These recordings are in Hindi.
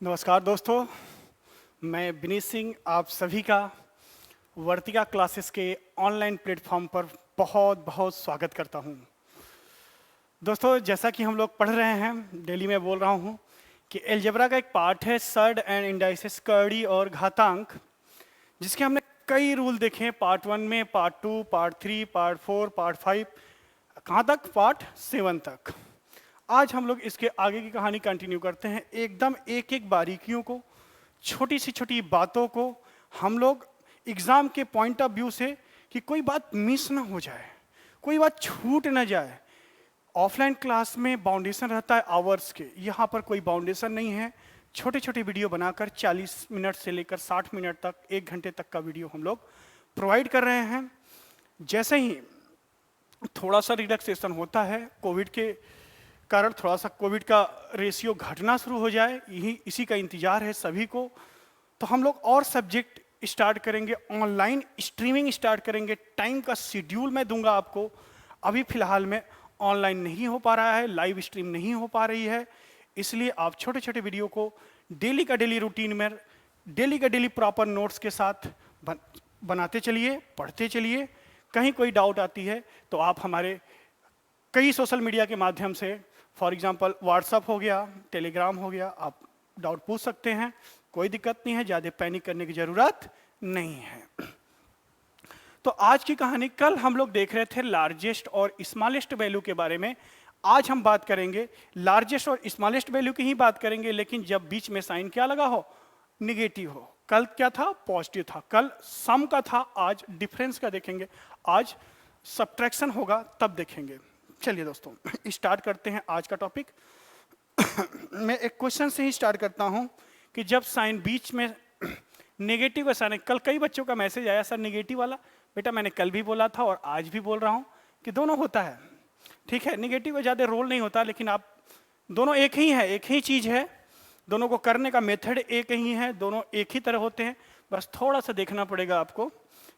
नमस्कार दोस्तों, मैं विनीत सिंह आप सभी का वर्तिका क्लासेस के ऑनलाइन प्लेटफॉर्म पर बहुत बहुत स्वागत करता हूं। दोस्तों, जैसा कि हम लोग पढ़ रहे हैं, डेली में बोल रहा हूं कि अलजेब्रा का एक पार्ट है सर्ड एंड इंडाइसेस, कड़ी और घातांक, जिसके हमने कई रूल देखे हैं। पार्ट 1 में, पार्ट 2, पार्ट 3, पार्ट 4, पार्ट 5, कहाँ तक? पार्ट 7 तक। आज हम लोग इसके आगे की कहानी कंटिन्यू करते हैं। एकदम एक एक बारीकियों को, छोटी सी छोटी बातों को हम लोग एग्जाम के पॉइंट ऑफ व्यू से, कि कोई बात मिस ना हो जाए, कोई बात छूट ना जाए। ऑफलाइन क्लास में बाउंडेशन रहता है आवर्स के, यहाँ पर कोई बाउंडेशन नहीं है। छोटे छोटे वीडियो बनाकर 40 मिनट से लेकर 60 मिनट तक, 1 घंटे तक का वीडियो हम लोग प्रोवाइड कर रहे हैं। जैसे ही थोड़ा सा रिलैक्सेशन होता है, कोविड के कारण थोड़ा सा कोविड का रेशियो घटना शुरू हो जाए, यही इसी का इंतजार है सभी को, तो हम लोग और सब्जेक्ट स्टार्ट करेंगे, ऑनलाइन स्ट्रीमिंग स्टार्ट करेंगे। टाइम का शेड्यूल मैं दूंगा आपको। अभी फिलहाल में ऑनलाइन नहीं हो पा रहा है, लाइव स्ट्रीम नहीं हो पा रही है, इसलिए आप छोटे छोटे वीडियो को डेली का डेली रूटीन में, डेली का डेली प्रॉपर नोट्स के साथ बनाते चलिए, पढ़ते चलिए। कहीं कोई डाउट आती है तो आप हमारे कई सोशल मीडिया के माध्यम से, फॉर एग्जांपल व्हाट्सअप हो गया, टेलीग्राम हो गया, आप डाउट पूछ सकते हैं। कोई दिक्कत नहीं है, ज़्यादा पैनिक करने की ज़रूरत नहीं है। तो आज की कहानी, कल हम लोग देख रहे थे लार्जेस्ट और स्मॉलेस्ट वैल्यू के बारे में। आज हम बात करेंगे लार्जेस्ट और स्मॉलेस्ट वैल्यू की ही बात करेंगे, लेकिन जब बीच में साइन क्या लगा हो? निगेटिव हो। कल क्या था? पॉजिटिव था। कल सम का था, आज डिफरेंस का देखेंगे, आज सब्ट्रैक्शन होगा, तब देखेंगे। चलिए दोस्तों, स्टार्ट करते हैं आज का टॉपिक। मैं एक क्वेश्चन से ही स्टार्ट करता हूं कि जब साइन बीच में नेगेटिव का साइन, कल कई बच्चों का मैसेज आया, सर नेगेटिव वाला। बेटा, मैंने कल भी बोला था और आज भी बोल रहा हूं कि दोनों होता है। ठीक है, नेगेटिव का ज़्यादा रोल नहीं होता, लेकिन आप दोनों एक ही है, एक ही चीज़ है, दोनों को करने का मेथड एक ही है, दोनों एक ही तरह होते हैं। बस थोड़ा सा देखना पड़ेगा आपको।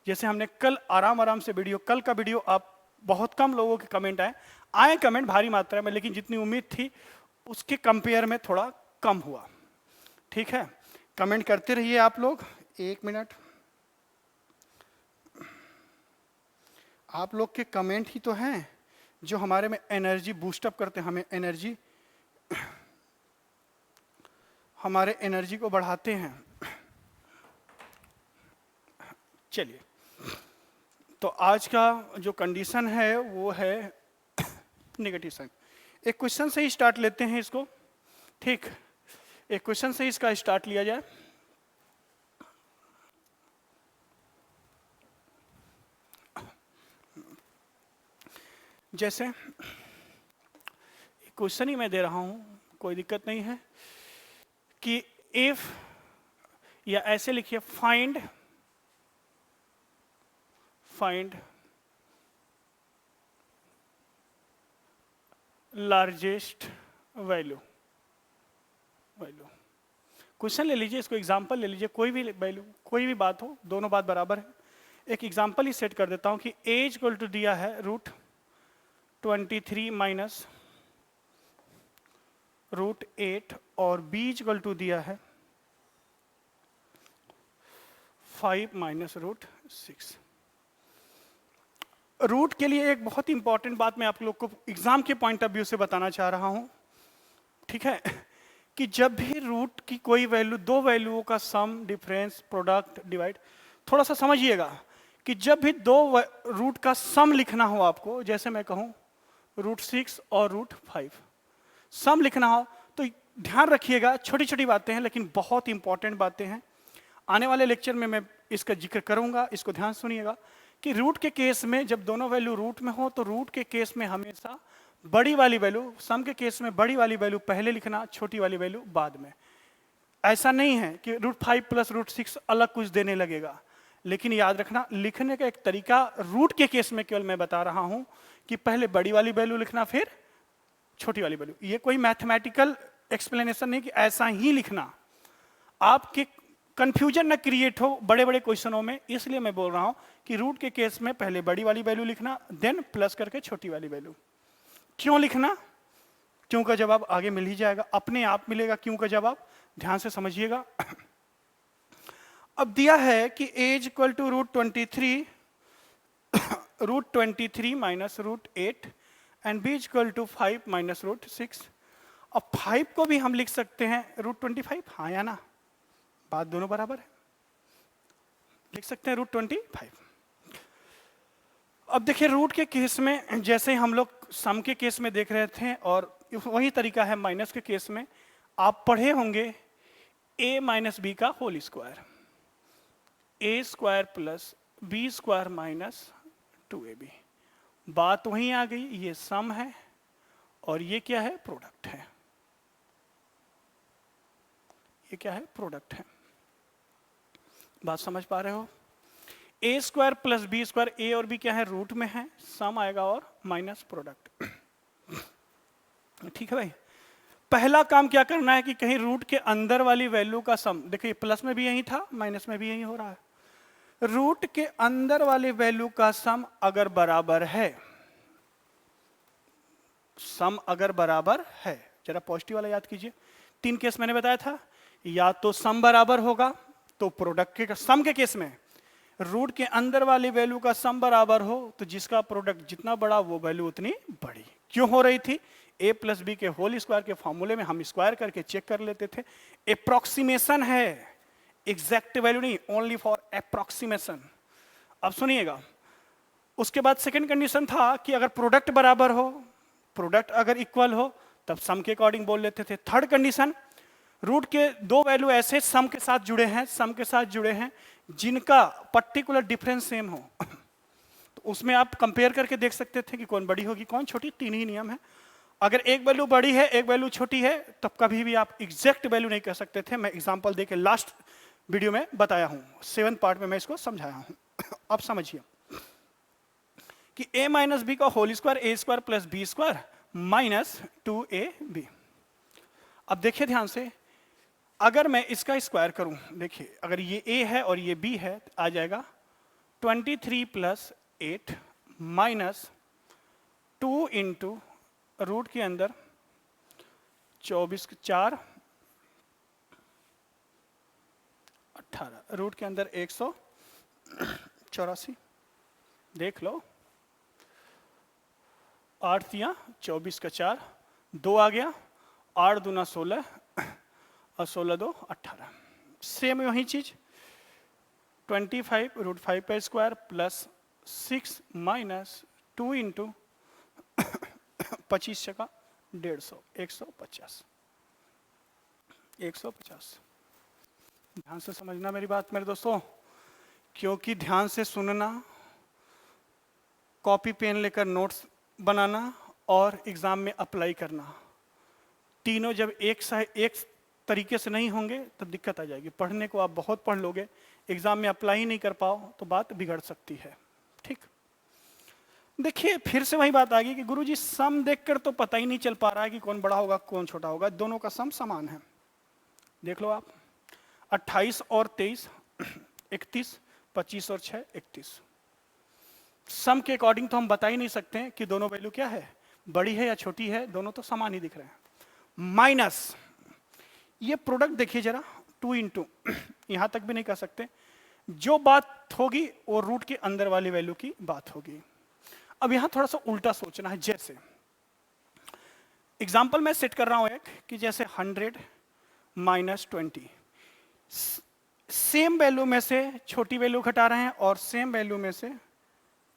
जैसे हमने कल आराम से वीडियो, कल का वीडियो आप बहुत कम लोगों के कमेंट आए कमेंट भारी मात्रा में, लेकिन जितनी उम्मीद थी उसके कंपेयर में थोड़ा कम हुआ। ठीक है, कमेंट करते रहिए आप लोग। 1 मिनट, आप लोग के कमेंट ही तो हैं जो हमारे में एनर्जी बूस्टअप करते हैं, हमें एनर्जी, हमारे एनर्जी को बढ़ाते हैं। चलिए, तो आज का जो कंडीशन है वो है नेगेटिव साइन। एक क्वेश्चन से ही स्टार्ट लेते हैं इसको। ठीक, एक क्वेश्चन से इसका स्टार्ट लिया जाए। जैसे क्वेश्चन ही मैं दे रहा हूं, कोई दिक्कत नहीं है, कि इफ, या ऐसे लिखिए, फाइंड लार्जेस्ट वैल्यू। क्वेश्चन ले लीजिए, इसको एग्जांपल ले लीजिए, कोई भी वैल्यू, कोई भी बात हो, दोनों बात बराबर है। एक एग्जांपल ही सेट कर देता हूं कि a इक्वल टू दिया है √23 माइनस √8 और b इक्वल टू दिया है 5 माइनस √6। रूट के लिए एक बहुत इंपॉर्टेंट बात मैं आप लोग को एग्जाम के पॉइंट ऑफ व्यू से बताना चाह रहा हूं। ठीक है, कि जब भी रूट की कोई वैल्यू, दो वैल्यूओं का सम, डिफरेंस, प्रोडक्ट, डिवाइड, थोड़ा सा समझिएगा कि जब भी दो रूट का सम लिखना हो आपको, जैसे मैं कहूं √6 और √5, सम लिखना हो तो ध्यान रखिएगा। छोटी छोटी बातें हैं लेकिन बहुत इंपॉर्टेंट बातें हैं। आने वाले लेक्चर में मैं इसका जिक्र करूंगा, इसको ध्यान सुनिएगा कि रूट के केस में जब दोनों वैल्यू रूट में हो तो रूट के केस में हमेशा बड़ी वाली वैल्यू, सम के केस में बड़ी वाली वैल्यू पहले लिखना, छोटी वाली वैल्यू बाद में। ऐसा नहीं है कि √5 प्लस √6 अलग कुछ देने लगेगा, लेकिन याद रखना लिखने का एक तरीका रूट के केस में केवल मैं बता रहा हूं कि पहले बड़ी वाली वैल्यू लिखना फिर छोटी वाली वैल्यू। ये कोई मैथमेटिकल एक्सप्लेनेशन नहीं कि ऐसा ही लिखना, आपके कंफ्यूजन न क्रिएट हो बड़े बड़े क्वेश्चनों में, इसलिए मैं बोल रहा हूं कि रूट के केस में पहले बड़ी वाली वैल्यू लिखना, देन प्लस करके छोटी वाली वैल्यू। क्यों लिखना? क्यों का जवाब आगे मिल ही जाएगा, अपने आप मिलेगा क्यों का जवाब। ध्यान से समझिएगा। अब दिया है कि a is equal to √23 √23 minus √8 and b is equal to 5 minus √6। अब 5 को भी हम लिख सकते हैं √25, हाँ या ना? बात दोनों बराबर है, लिख सकते हैं √25। अब देखिए रूट के केस में जैसे हम लोग सम के केस में देख रहे थे और वही तरीका है माइनस के केस में। आप पढ़े होंगे a माइनस बी का whole square, a square plus b square minus 2ab। बात वहीं आ गई, ये सम है और ये क्या है? प्रोडक्ट है। ये क्या है? प्रोडक्ट है। बात समझ पा रहे हो? a square plus b square, a और b क्या है? रूट में है, सम आएगा और माइनस प्रोडक्ट। ठीक है भाई। पहला काम क्या करना है कि कहीं रूट के अंदर वाली वैल्यू का सम, देखिए प्लस में भी यही था, माइनस में भी यही हो रहा है। रूट के अंदर वाली वैल्यू का सम अगर बराबर है, सम अगर बराबर है, जरा पॉजिटिव वाला याद कीजिए। 3 केस मैंने बताया था, या तो सम बराबर होगा, तो प्रोडक्ट के सम के केस में रूट के अंदर वाली वैल्यू का सम बराबर हो तो जिसका प्रोडक्ट जितना बड़ा वो वैल्यू उतनी बड़ी। क्यों हो रही थी? a प्लस बी के होल स्क्वायर के फॉर्मूले में हम स्क्वायर करके चेक कर लेते थे। अप्रोक्सीमेशन है, एग्जैक्ट वैल्यू नहीं, ओनली फॉर अप्रोक्सीमेशन। अब सुनिएगा, उसके बाद सेकंड कंडीशन था कि अगर प्रोडक्ट बराबर हो, प्रोडक्ट अगर इक्वल हो तब सम के अकॉर्डिंग बोल लेते थे। थर्ड कंडीशन, रूट के दो वैल्यू ऐसे सम के साथ जुड़े हैं, सम के साथ जुड़े हैं जिनका पर्टिकुलर डिफरेंस सेम हो तो उसमें आप कंपेयर करके देख सकते थे कि कौन बड़ी होगी कौन छोटी। 3 ही नियम है। अगर एक वैल्यू बड़ी है एक वैल्यू छोटी है तब कभी भी आप एग्जैक्ट वैल्यू नहीं कह सकते थे। मैं एग्जांपल देके लास्ट वीडियो में बताया हूं, 7th पार्ट में मैं इसको समझाया हूं। अब समझिए कि a माइनस बी का whole square, a square plus b square minus 2ab। अब देखिए ध्यान से, अगर मैं इसका स्क्वायर करूं, देखिए अगर ये a है और ये b है, आ जाएगा 23 प्लस 8 माइनस 2 इंटू रूट के अंदर 24 4 18, रूट के अंदर 184। देख लो, 8 तिया 24 का 4, 2 आ गया, 8 दूना 16 और 16 2 18। सेम वही चीज 25 √5 का स्क्वायर प्लस 6 माइनस 2 इंटू 25 का 150, 150 150। ध्यान से समझना मेरी बात मेरे दोस्तों, क्योंकि ध्यान से सुनना, कॉपी पेन लेकर नोट्स बनाना और एग्जाम में अप्लाई करना, तीनों जब एक तरीके से नहीं होंगे तब दिक्कत आ जाएगी। पढ़ने को आप बहुत पढ़ लोगे, एग्जाम में अप्लाई ही नहीं कर पाओ तो बात बिगड़ सकती है। ठीक, देखिए फिर से वही बात आ गई कि गुरुजी सम देखकर तो पता ही नहीं चल पा रहा है कि कौन बड़ा होगा कौन छोटा होगा, दोनों का सम समान है। देख लो आप, 28 और 23 31, 25 और 6 31। सम के अकॉर्डिंग तो हम बता ही नहीं सकते कि दोनों वैल्यू क्या है, बड़ी है या छोटी है, दोनों तो समान ही दिख रहे हैं। माइनस ये प्रोडक्ट देखिए जरा, 2 इंटू यहां तक भी नहीं कर सकते। जो बात होगी वो रूट के अंदर वाली वैल्यू की बात होगी। अब यहां थोड़ा सा उल्टा सोचना है। जैसे एग्जाम्पल मैं सेट कर रहा हूं एक कि जैसे 100 माइनस 20, सेम वैल्यू में से छोटी वैल्यू घटा रहे हैं और सेम वैल्यू में से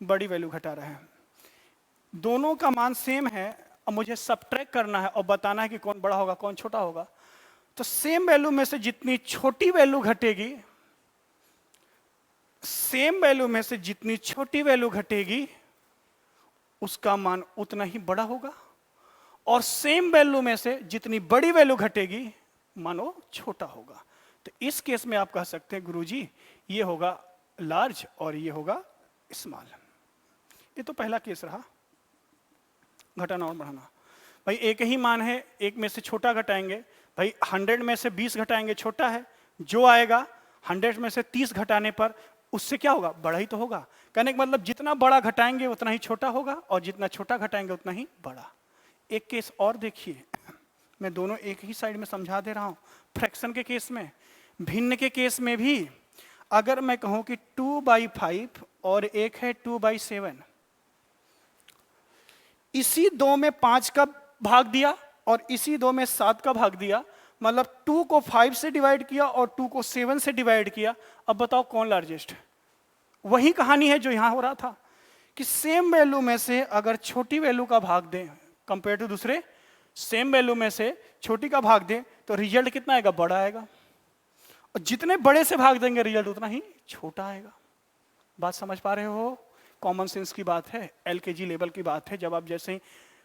बड़ी वैल्यू घटा रहे हैं, दोनों का मान सेम है। अब मुझे सबट्रैक्ट करना है और बताना है कि कौन बड़ा होगा कौन छोटा होगा। तो सेम वैल्यू में से जितनी छोटी वैल्यू घटेगी, सेम वैल्यू में से जितनी छोटी वैल्यू घटेगी उसका मान उतना ही बड़ा होगा, और सेम वैल्यू में से जितनी बड़ी वैल्यू घटेगी मानो छोटा होगा। तो इस केस में आप कह सकते हैं गुरुजी ये होगा लार्ज और ये होगा स्मॉल। ये तो पहला केस रहा, घटाना और बढ़ाना। भाई एक ही मान है, एक में से छोटा घटाएंगे, भाई 100 में से 20 घटाएंगे छोटा है, जो आएगा 100 में से 30 घटाने पर उससे क्या होगा, बड़ा ही तो होगा। कहने का मतलब जितना बड़ा घटाएंगे उतना ही छोटा होगा और जितना छोटा घटाएंगे उतना ही बड़ा। एक केस और देखिए, मैं दोनों एक ही साइड में समझा दे रहा हूं, फ्रैक्शन के केस में, भिन्न के केस में भी अगर मैं कहूं कि 2/5 और एक है 2/7, इसी 2 में 5 का भाग दिया और इसी 2 में 7 का भाग दिया, मतलब 2 को 5 से डिवाइड किया और 2 को 7 से डिवाइड किया। अब बताओ कौन लार्जेस्ट है? वही कहानी है जो यहां हो रहा था कि सेम वैल्यू में से अगर छोटी वैल्यू का भाग दें कंपेयर टू दूसरे, सेम वैल्यू में से छोटी का भाग दें तो रिजल्ट कितना आएगा? बड़ा आएगा। और जितने बड़े से भाग देंगे रिजल्ट उतना ही छोटा आएगा। बात समझ पा रहे हो? कॉमन सेंस की बात है, LKG लेवल की बात है। जब आप जैसे ही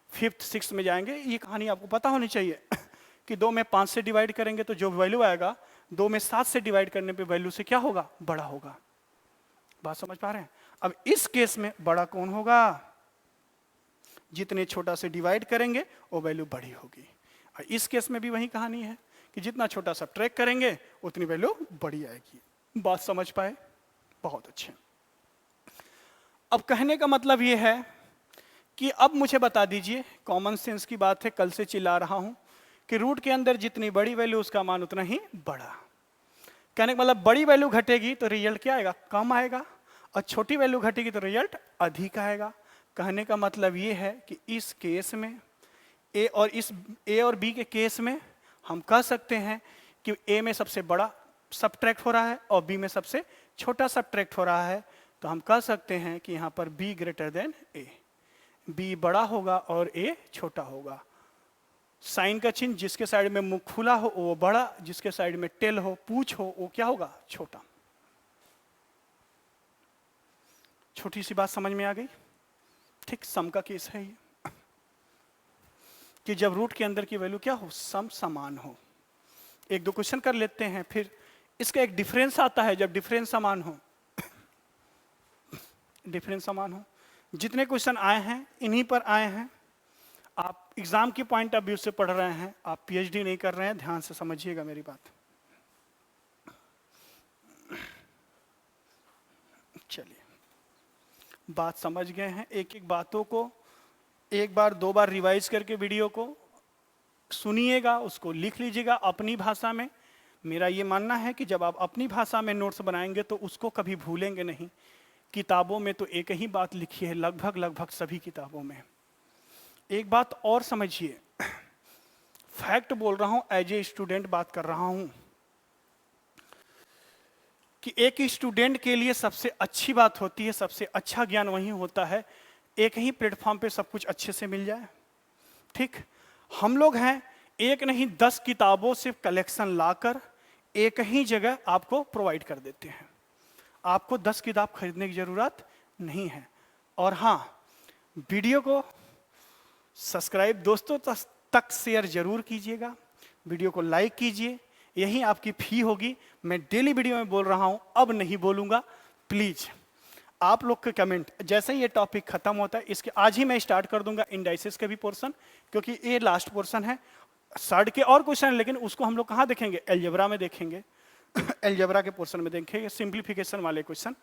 5th 6th में जाएंगे ये कहानी आपको पता होनी चाहिए कि 2 में 5 से डिवाइड करेंगे तो जो वैल्यू आएगा 2 में 7 से डिवाइड करने पे वैल्यू से क्या होगा? बड़ा होगा। बात समझ पा रहे हैं? अब इस केस में बड़ा कौन होगा? जितने छोटा से डिवाइड करेंगे वो वैल्यू बड़ी होगी। और इस केस में भी वही कहानी है कि जितना छोटा सब्ट्रैक्ट करेंगे उतनी वैल्यू बड़ी आएगी। बात समझ पाए? बहुत अच्छे। अब कहने का मतलब ये है कि अब मुझे बता दीजिए, कॉमन सेंस की बात है, कल से चिल्ला रहा हूं कि रूट के अंदर जितनी बड़ी वैल्यू उसका मान उतना ही बड़ा। कहने का मतलब बड़ी वैल्यू घटेगी तो रिजल्ट क्या आएगा? कम आएगा, और छोटी वैल्यू घटेगी तो रिजल्ट अधिक आएगा। कहने का मतलब ये है कि इस केस में ए और बी के केस में हम कह सकते हैं कि ए में सबसे बड़ा सब्ट्रैक्ट हो रहा है और बी में सबसे छोटा सब्ट्रैक्ट हो रहा है। तो हम कह सकते हैं कि यहाँ पर b greater than a, b बड़ा होगा और ए छोटा होगा। साइन का चिन्ह जिसके साइड में मुंह खुला हो वो बड़ा, जिसके साइड में टेल हो, पूंछ हो, वो क्या होगा? छोटा। छोटी सी बात समझ में आ गई? ठीक सम का केस है ये कि जब रूट के अंदर की वैल्यू क्या हो? सम समान हो। एक दो क्वेश्चन कर लेते हैं, फिर इसका एक डिफरेंस आता है जब डिफरेंस समान हो। डिफरेंस समान हो। जितने क्वेश्चन आए हैं इन्हीं पर आए हैं। आप एग्जाम की पॉइंट ऑफ व्यू से पढ़ रहे हैं, आप PhD नहीं कर रहे हैं, ध्यान से समझिएगा मेरी बात। चलिए, बात समझ गए हैं। एक एक बातों को एक बार दो बार रिवाइज करके वीडियो को सुनिएगा, उसको लिख लीजिएगा अपनी भाषा में। मेरा ये मानना है कि जब आप अपनी भाषा में नोट्स बनाएंगे तो उसको कभी भूलेंगे नहीं। किताबों में तो एक ही बात लिखी है, लगभग सभी किताबों में। एक बात और समझिए, फैक्ट बोल रहा हूं, एज ए स्टूडेंट बात कर रहा हूं कि एक स्टूडेंट के लिए सबसे अच्छी बात होती है, सबसे अच्छा ज्ञान वही होता है एक ही प्लेटफॉर्म पे सब कुछ अच्छे से मिल जाए। ठीक, हम लोग हैं एक नहीं 10 किताबों से कलेक्शन लाकर एक ही जगह आपको प्रोवाइड कर देते हैं। आपको 10 किताब खरीदने की जरूरत नहीं है। और हाँ, वीडियो को सब्सक्राइब दोस्तों तक शेयर जरूर कीजिएगा, वीडियो को लाइक कीजिए, यही आपकी फी होगी। मैं डेली वीडियो में बोल रहा हूं, अब नहीं बोलूंगा। प्लीज आप लोग के कमेंट, जैसे ही ये टॉपिक खत्म होता है, इसके आज ही मैं स्टार्ट कर दूंगा इंडाइसिस का भी पोर्शन, क्योंकि ये लास्ट पोर्शन है। सर्ड के और क्वेश्चन है, लेकिन उसको हम लोग कहाँ देखेंगे? अलजेब्रा में देखेंगे। अलजेब्रा के पोर्शन में देखेंगे सिंप्लीफिकेशन वाले क्वेश्चन।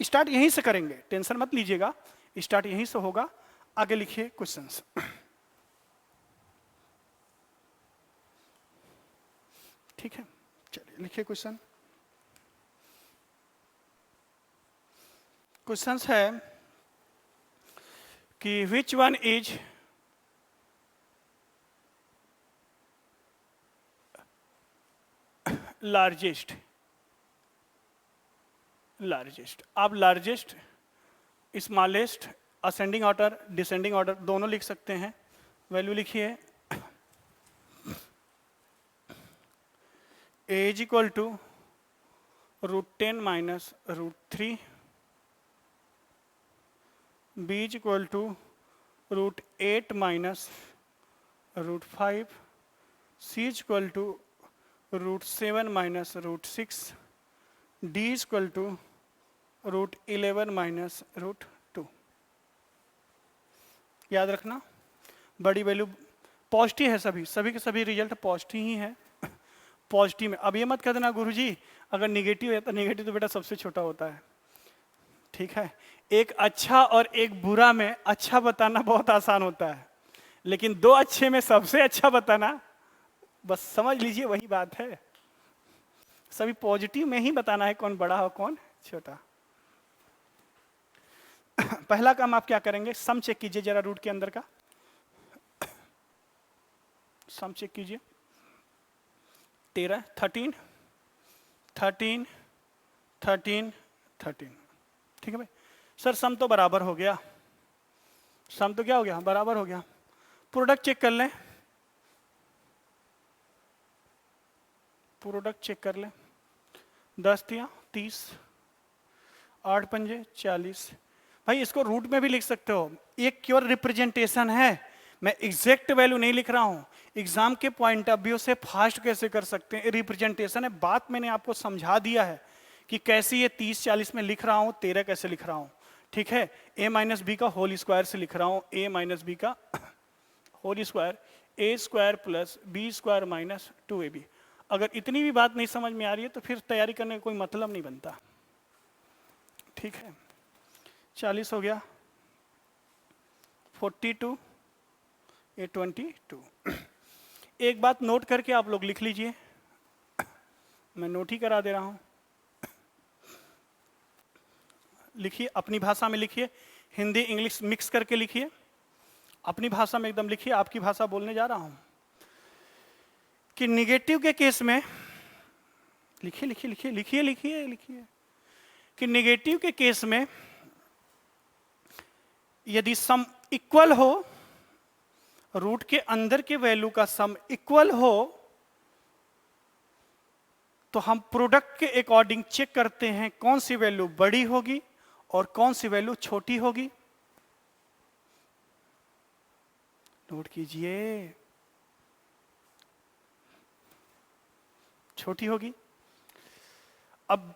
स्टार्ट यहीं से करेंगे, टेंशन मत लीजिएगा, स्टार्ट यहीं से होगा। आगे लिखिए क्वेश्चंस। ठीक है, चलिए लिखिए क्वेश्चन। क्वेश्चंस है कि विच वन इज लार्जेस्ट। आप largest, smallest, ascending order, descending order दोनों लिख सकते हैं। वैल्यू लिखिए, a is equal to √10 minus √3, b is equal to √8 minus √5, c is equal to √7 minus √6, d is equal to √11 minus √2। याद रखना, बड़ी वैल्यू पॉजिटिव है, सभी के सभी रिजल्ट पॉजिटिव ही है। पॉजिटिव में अब ये मत कह देना गुरुजी अगर निगेटिव है तो निगेटिव तो बेटा सबसे छोटा होता है। ठीक है, एक अच्छा और एक बुरा में अच्छा बताना बहुत आसान होता है, लेकिन दो अच्छे में सबसे अच्छा बताना बस समझ लीजिए वही बात है। सभी पॉजिटिव में ही बताना है कौन बड़ा हो कौन छोटा। पहला काम आप क्या करेंगे, सम चेक कीजिए जरा रूट के अंदर का। सम चेक कीजिए। 13, 13, 13, 13, 13। ठीक है भाई। सर सम तो बराबर हो गया, सम तो क्या हो गया, बराबर हो गया। प्रोडक्ट चेक कर लें, प्रोडक्ट चेक कर लें। 10 तिया 30, 8 पंजे 40। भाई इसको रूट में भी लिख सकते हो, एक क्योर रिप्रेजेंटेशन है, मैं एग्जैक्ट वैल्यू नहीं लिख रहा हूं। एग्जाम के पॉइंट ऑफ व्यू से फास्ट कैसे कर सकते हैं, रिप्रेजेंटेशन है। बात मैंने आपको समझा दिया है कि कैसे ये 30-40 में लिख रहा हूं, 13 कैसे लिख रहा हूं। ठीक है, a माइनस बी का होल स्क्वायर से लिख रहा हूं, a माइनस बी का whole square, a square plus b square minus 2ab। अगर इतनी भी बात नहीं समझ में आ रही है तो फिर तैयारी करने का कोई मतलब नहीं बनता। ठीक है, 40 हो गया, 42, ये 22। एक बात नोट करके आप लोग लिख लीजिए, मैं नोट ही करा दे रहा हूं। लिखिए, अपनी भाषा में लिखिए, हिंदी इंग्लिश मिक्स करके लिखिए, अपनी भाषा में एकदम लिखिए, आपकी भाषा बोलने जा रहा हूं। कि निगेटिव के केस में लिखिए लिखिए लिखिए लिखिए लिखिए लिखिए कि निगेटिव के केस में यदि सम इक्वल हो, रूट के अंदर के वैल्यू का सम इक्वल हो, तो हम प्रोडक्ट के अकॉर्डिंग चेक करते हैं कौन सी वैल्यू बड़ी होगी और कौन सी वैल्यू छोटी होगी। नोट कीजिए, छोटी होगी। अब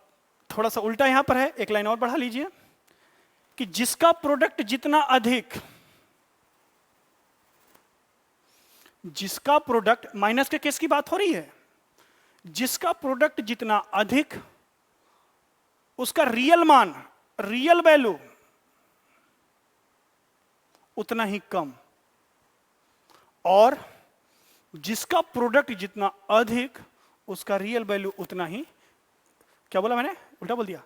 थोड़ा सा उल्टा यहां पर है, एक लाइन और बढ़ा लीजिए कि जिसका प्रोडक्ट जितना अधिक, जिसका प्रोडक्ट, माइनस के केस की बात हो रही है, जिसका प्रोडक्ट जितना अधिक उसका रियल मान, रियल वैल्यू उतना ही कम, और जिसका प्रोडक्ट जितना अधिक उसका रियल वैल्यू उतना ही, क्या बोला मैंने, उल्टा बोल दिया।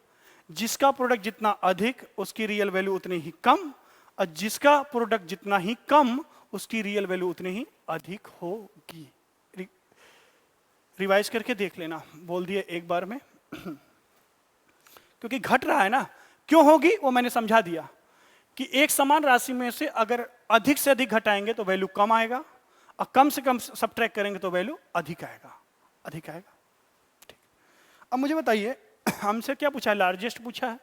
जिसका प्रोडक्ट जितना अधिक उसकी रियल वैल्यू उतनी ही कम, और जिसका प्रोडक्ट जितना ही कम उसकी रियल वैल्यू उतनी ही अधिक होगी। रिवाइज करके देख लेना, बोल दिए एक बार में। क्योंकि घट रहा है ना, क्यों होगी वो मैंने समझा दिया कि एक समान राशि में से अगर अधिक से अधिक घटाएंगे तो वैल्यू कम आएगा, और कम से कम सब्ट्रैक्ट करेंगे तो वैल्यू अधिक आएगा, अधिक आएगा। ठीक, अब मुझे बताइए, हमसे क्या पूछा है, लार्जेस्ट पूछा है,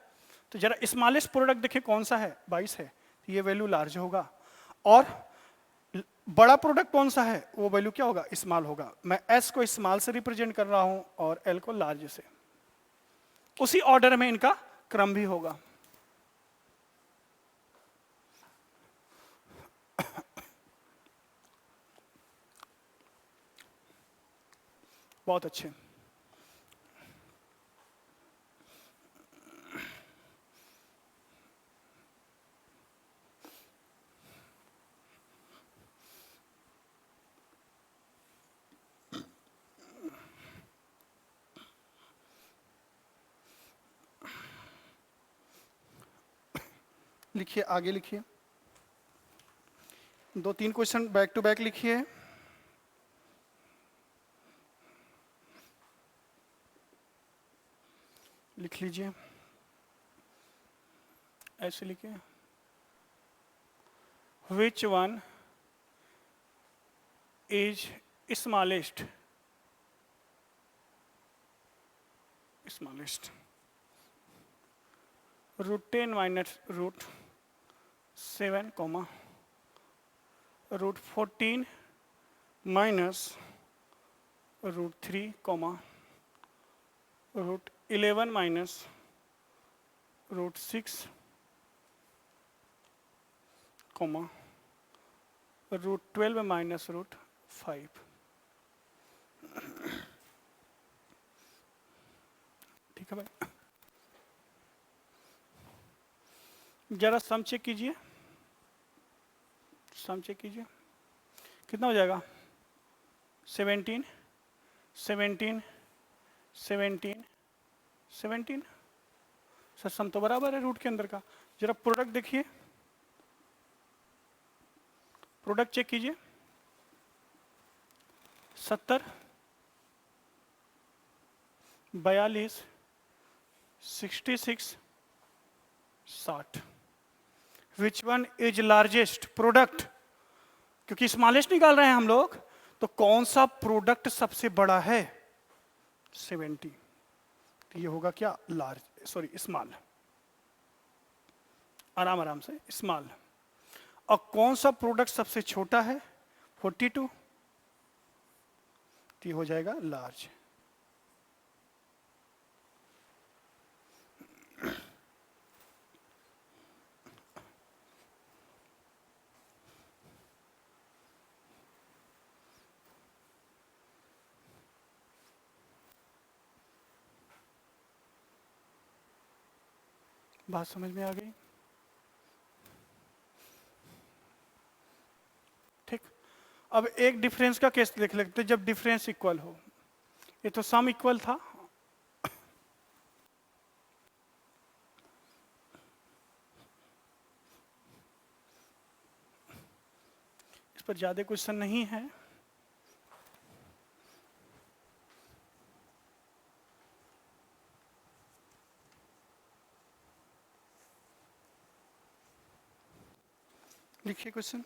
तो जरा स्मॉलेस्ट प्रोडक्ट देखिए कौन सा है, 22 है, तो ये वैल्यू लार्ज होगा। और बड़ा प्रोडक्ट कौन सा है, वो वैल्यू क्या होगा, स्मॉल होगा। मैं एस को स्मॉल से रिप्रेजेंट कर रहा हूं और एल को लार्ज से। उसी ऑर्डर में इनका क्रम भी होगा। बहुत अच्छे। लिखिए, आगे लिखिए, 2-3 क्वेश्चन बैक टू बैक लिखिए। लिख लीजिए, ऐसे लिखिए, which one is smallest, smallest, √10 minus √7, √14 minus √3, √11 minus √6, √12 minus √5। ठीक है भाई, जरा सम चेक कीजिए, सम चेक कीजिए, कितना हो जाएगा, 17, 17, 17, 17। सर सम तो बराबर है रूट के अंदर का। जरा प्रोडक्ट देखिए, प्रोडक्ट चेक कीजिए। 70, 42, 66, 60। विच वन इज लार्जेस्ट प्रोडक्ट? क्योंकि स्मॉलेस्ट निकाल रहे हैं हम लोग, तो कौन सा प्रोडक्ट सबसे बड़ा है? 70। तो ये होगा क्या? Large, sorry small. आराम आराम से, स्मॉल। और कौन सा प्रोडक्ट सबसे छोटा है? 42। तो ये हो जाएगा लार्ज। बात समझ में आ गई? ठीक। अब एक डिफरेंस का केस देख लेते हैं, जब डिफरेंस इक्वल हो। ये तो सम इक्वल था, इस पर ज्यादा क्वेश्चन नहीं है। लिखिए क्वेश्चन।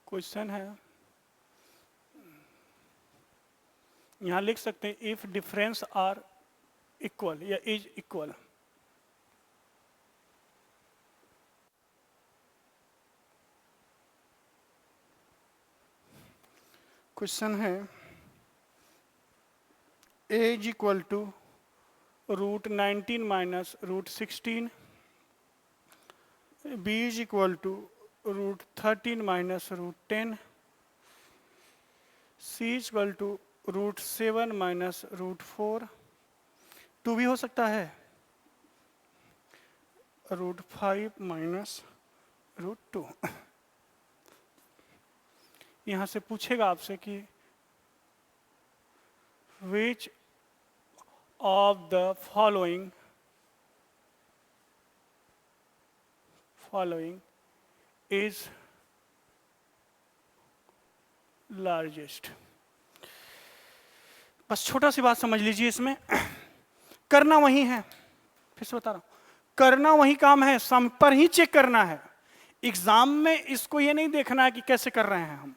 क्वेश्चन है, यहां लिख सकते हैं इफ डिफरेंस आर इक्वल या इज इक्वल। क्वेश्चन है a is equal to √19 minus √16, b is equal to √13 minus √10, c is equal to √7 minus √4, 2 भी हो सकता है, √5 माइनस √2। यहां से पूछेगा आपसे कि which of the following is largest। बस छोटा सी बात समझ लीजिए इसमें, करना वही है, फिर से बता रहा हूं, करना वही काम है, सम पर ही चेक करना है। एग्जाम में इसको ये नहीं देखना है कि कैसे कर रहे हैं हम।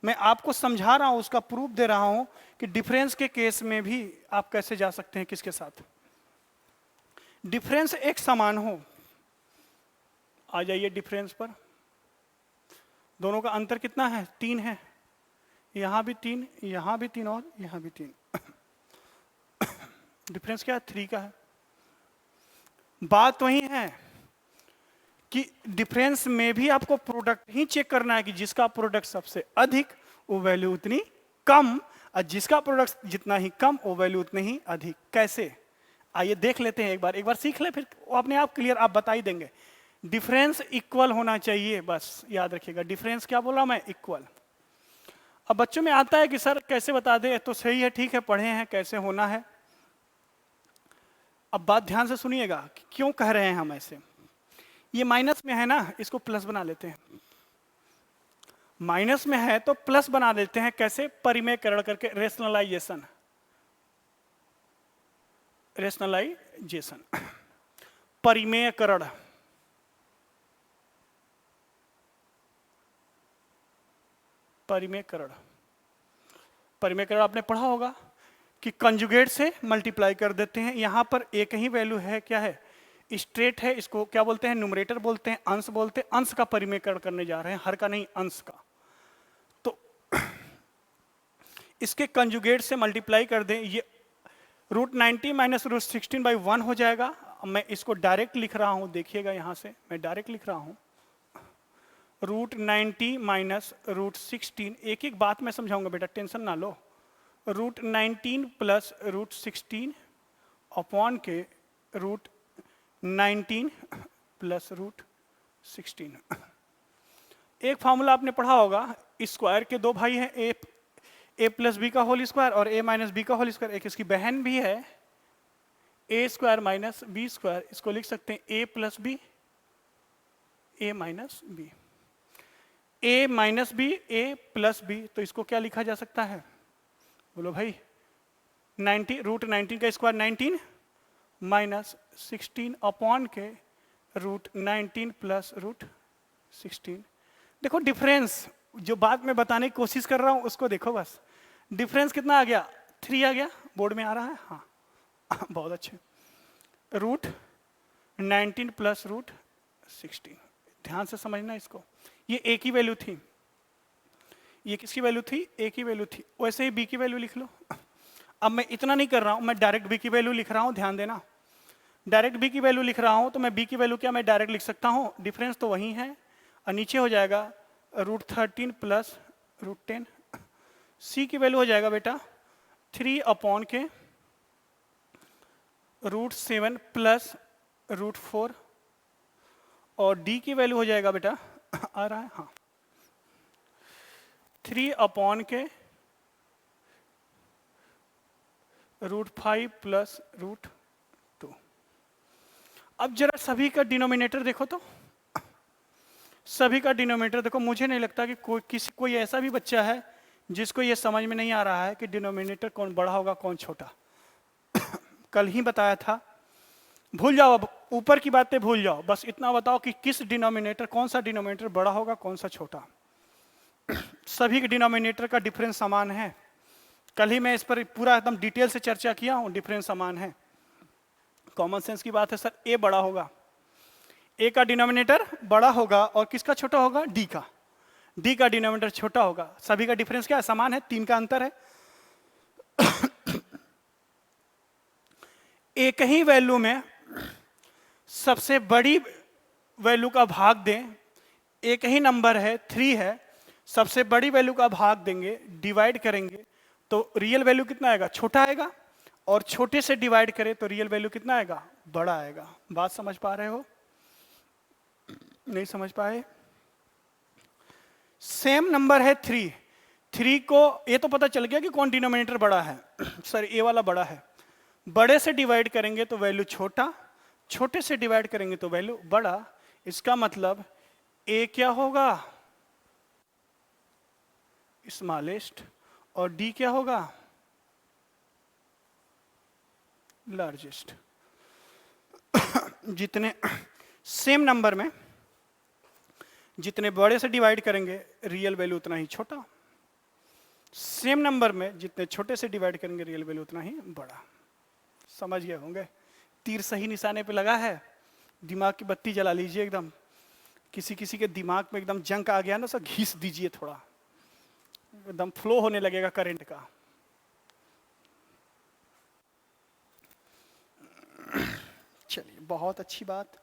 मैं आपको समझा रहा हूं, उसका प्रूफ दे रहा हूं कि डिफरेंस के केस में भी आप कैसे जा सकते हैं, किसके साथ। डिफरेंस एक समान हो, आ जाइए डिफरेंस पर। दोनों का अंतर कितना है? 3 है। यहां भी 3, यहां भी 3 और यहां भी 3। डिफरेंस क्या है? 3 का है। बात वही है कि डिफरेंस में भी आपको प्रोडक्ट ही चेक करना है कि जिसका प्रोडक्ट सबसे अधिक वो वैल्यू उतनी कम, और जिसका प्रोडक्ट जितना ही कम वो वैल्यू उतनी ही अधिक। कैसे? आइए देख लेते हैं, एक बार सीख ले, फिर वो अपने आप क्लियर आप बता ही देंगे। डिफरेंस इक्वल होना चाहिए, बस याद रखिएगा। डिफरेंस क्या बोला मैं? इक्वल। अब बच्चों में आता है कि सर कैसे बता दे, तो सही है, ठीक है, पढ़े हैं कैसे होना है। अब बात ध्यान से सुनिएगा कि क्यों कह रहे हैं हम ऐसे। ये माइनस में है ना, इसको प्लस बना लेते हैं। माइनस में है तो प्लस बना देते हैं। कैसे? परिमेयकरण करके, रेशनलाइजेशन। रेशनलाइजेशन, परिमेयकरण। परिमेयकरण, परिमेयकरण आपने पढ़ा होगा कि कंजुगेट से मल्टीप्लाई कर देते हैं। यहां पर एक ही वैल्यू है, क्या है? स्ट्रेट है, इसको क्या बोलते हैं? न्यूमरेटर बोलते हैं, अंश बोलते हैं। अंश का परिमेयकरण करने जा रहे हैं, हर का नहीं, अंश का। तो इसके कंजुगेट से मल्टीप्लाई कर दें, ये √90 माइनस √16/1 हो जाएगा। मैं इसको डायरेक्ट लिख रहा हूं, देखिएगा यहां से मैं डायरेक्ट लिख रहा हूं। √90 माइनस √16, एक एक बात मैं समझाऊंगा बेटा, टेंशन ना लो। √19 प्लस √16 अपॉन के रूट 19 प्लस रूट 16। एक फॉर्मूला आपने पढ़ा होगा, स्क्वायर के दो भाई हैं, ए प्लस बी का होल स्क्वायर और ए माइनस बी का होल स्क्वायर। एक इसकी बहन भी है, ए स्क्वायर माइनस बी स्क्वायर। इसको लिख सकते हैं ए प्लस बी, ए माइनस बी, ए माइनस बी, ए प्लस बी। तो इसको क्या लिखा जा सकता है, बोलो भाई? 90 रूट 19 का स्क्वायर 19 माइनस 16 अपॉन के रूट 19 प्लस रूट 16। देखो डिफरेंस, जो बात मैं बताने की कोशिश कर रहा हूं उसको देखो बस। डिफरेंस कितना आ गया? 3 आ गया। बोर्ड में आ रहा है? हाँ बहुत अच्छे। रूट 19 प्लस रूट 16, ध्यान से समझना इसको। ये ए की वैल्यू थी, ये किसकी वैल्यू थी? ए की वैल्यू थी। वैसे ही बी की वैल्यू लिख लो। अब मैं इतना नहीं कर रहा हूं, मैं डायरेक्ट बी की वैल्यू लिख रहा हूं, ध्यान देना। डायरेक्ट बी की वैल्यू लिख रहा हूं तो मैं बी की वैल्यू क्या मैं डायरेक्ट लिख सकता हूं? डिफरेंस तो वही है, और नीचे हो जाएगा रूट 13 प्लस रूट 10। सी की वैल्यू हो जाएगा बेटा 3 अपॉन के रूट 7 प्लस रूट 4, और डी की वैल्यू हो जाएगा बेटा आ रहा है? हाँ, 3 अपॉन के रूट 5 प्लस रूट 2। अब जरा सभी का डिनोमिनेटर देखो तो, सभी का डिनोमिनेटर देखो। मुझे नहीं लगता कि कोई ऐसा भी बच्चा है जिसको ये समझ में नहीं आ रहा है कि डिनोमिनेटर कौन बड़ा होगा कौन छोटा। कल ही बताया था, भूल जाओ, अब ऊपर की बातें भूल जाओ, बस इतना बताओ कि किस डिनोमिनेटर, कौन सा डिनोमिनेटर बड़ा होगा कौन सा छोटा। सभी के डिनोमिनेटर का डिफरेंस समान है। कल ही मैं इस पर पूरा एकदम डिटेल से चर्चा किया हूं, डिफरेंस समान है। कॉमन सेंस की बात है सर, ए बड़ा होगा, ए का डिनोमिनेटर बड़ा होगा और किसका छोटा होगा? डी का। डी का डिनोमिनेटर छोटा होगा। सभी का डिफरेंस क्या है? समान है, 3 का अंतर है। एक ही वैल्यू में सबसे बड़ी वैल्यू का भाग दें, एक ही नंबर है 3 है, सबसे बड़ी वैल्यू का भाग देंगे, डिवाइड करेंगे तो रियल वैल्यू कितना आएगा? छोटा आएगा। और छोटे से डिवाइड करें तो रियल वैल्यू कितना आएगा? बड़ा आएगा। बात समझ पा रहे हो? नहीं समझ पाए? सेम नंबर है 3, 3 को ये तो पता चल गया कि कौन डिनोमिनेटर बड़ा है। सर ए वाला बड़ा है। बड़े से डिवाइड करेंगे तो वैल्यू छोटा, छोटे से डिवाइड करेंगे तो वैल्यू बड़ा। इसका मतलब ए क्या होगा? स्मॉलेस्ट, और डी क्या होगा? लार्जेस्ट। जितने सेम नंबर में जितने बड़े से डिवाइड करेंगे रियल वैल्यू उतना ही छोटा, सेम नंबर में जितने छोटे से डिवाइड करेंगे रियल वैल्यू उतना ही बड़ा। समझ गए होंगे? तीर सही निशाने पे लगा है। दिमाग की बत्ती जला लीजिए एकदम। किसी किसी के दिमाग में एकदम जंक आ गया ना, सर घिस दीजिए, थोड़ा एकदम फ्लो होने लगेगा करंट का। चलिए, बहुत अच्छी बात।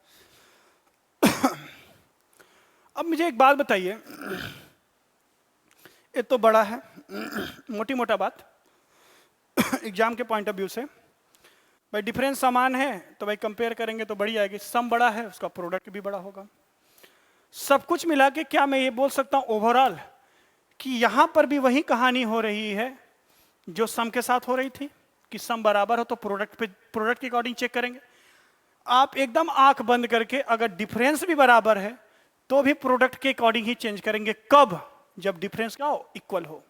अब मुझे एक बात बताइए, ये तो बड़ा है, मोटी मोटा बात एग्जाम के पॉइंट ऑफ व्यू से। भाई डिफरेंस समान है तो भाई कंपेयर करेंगे तो बड़ी आएगी। सम बड़ा है, उसका प्रोडक्ट भी बड़ा होगा। सब कुछ मिला के क्या मैं ये बोल सकता हूं ओवरऑल कि यहां पर भी वही कहानी हो रही है जो सम के साथ हो रही थी, कि सम बराबर हो तो प्रोडक्ट के अकॉर्डिंग चेक करेंगे। आप एकदम आंख बंद करके अगर डिफरेंस भी बराबर है तो भी प्रोडक्ट के अकॉर्डिंग ही चेंज करेंगे। कब? जब डिफरेंस क्या हो? इक्वल हो।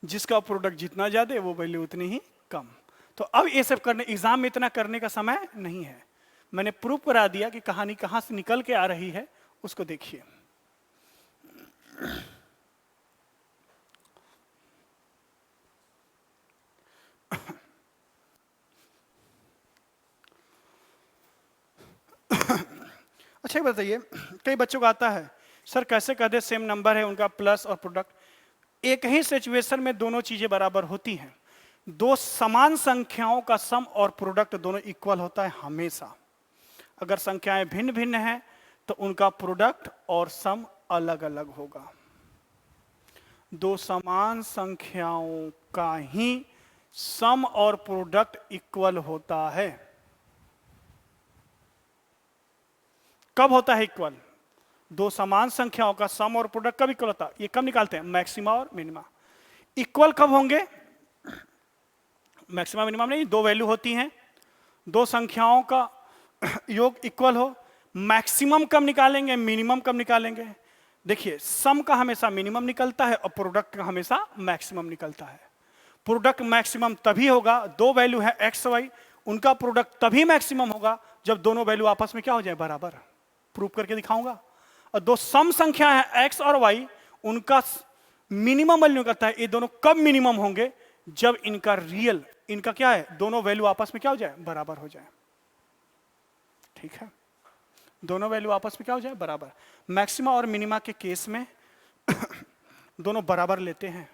जिसका प्रोडक्ट जितना ज्यादा वो वैल्यू उतनी ही कम। तो अब ये सब करने, एग्जाम में इतना करने का समय नहीं है। मैंने प्रूव करा दिया कि कहानी कहां से निकल के आ रही है, उसको देखिए। अच्छा ये बताइए, कई बच्चों को आता है सर कैसे कह दे सेम नंबर है उनका प्लस और प्रोडक्ट। एक ही सिचुएशन में दोनों चीजें बराबर होती हैं। दो समान संख्याओं का सम और प्रोडक्ट दोनों इक्वल होता है हमेशा। अगर संख्याएं भिन्न भिन्न हैं तो उनका प्रोडक्ट और सम अलग अलग होगा। दो समान संख्याओं का ही सम और प्रोडक्ट इक्वल होता है। कब होता है इक्वल? दो समान संख्याओं का सम और प्रोडक्ट कब इक्वल होता है? ये कब निकालते हैं? मैक्सिमा और मिनिमा। इक्वल कब होंगे? मैक्सिमा मिनिमम नहीं, दो वैल्यू होती हैं, दो संख्याओं का योग इक्वल हो। मैक्सिमम कब निकालेंगे, मिनिमम कब निकालेंगे? देखिए, सम का हमेशा मिनिमम निकलता है और प्रोडक्ट का हमेशा मैक्सिमम निकलता है। प्रोडक्ट मैक्सिमम तभी होगा, दो वैल्यू है एक्स वाई, उनका प्रोडक्ट तभी मैक्सिमम होगा जब दोनों वैल्यू आपस में क्या हो जाए? बराबर। प्रूव करके दिखाऊंगा। और दो सम संख्या है एक्स और वाई, उनका मिनिमम वैल्यू निकलता है। ये दोनों कब मिनिमम होंगे? जब इनका रियल, इनका क्या है, दोनों वैल्यू आपस में क्या हो जाए? बराबर हो जाए। ठीक है, दोनों वैल्यू आपस में क्या हो जाए? बराबर। मैक्सिमा और मिनिमा के केस में दोनों बराबर लेते हैं,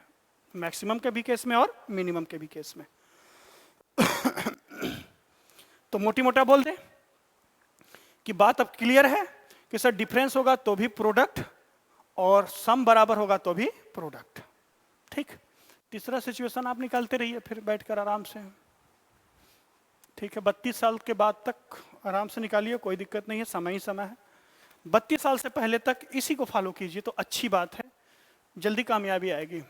मैक्सिमम के भी केस में और मिनिमम के भी केस में। तो मोटी मोटा बोल दें कि बात अब क्लियर है कि सर डिफरेंस होगा तो भी प्रोडक्ट और सम बराबर होगा तो भी प्रोडक्ट। ठीक, तीसरा सिचुएशन आप निकालते रहिए फिर बैठकर आराम से। ठीक है, 32 साल के बाद तक आराम से निकालिए, कोई दिक्कत नहीं है, समय ही समय है। 32 साल से पहले तक इसी को फॉलो कीजिए तो अच्छी बात है, जल्दी कामयाबी आएगी।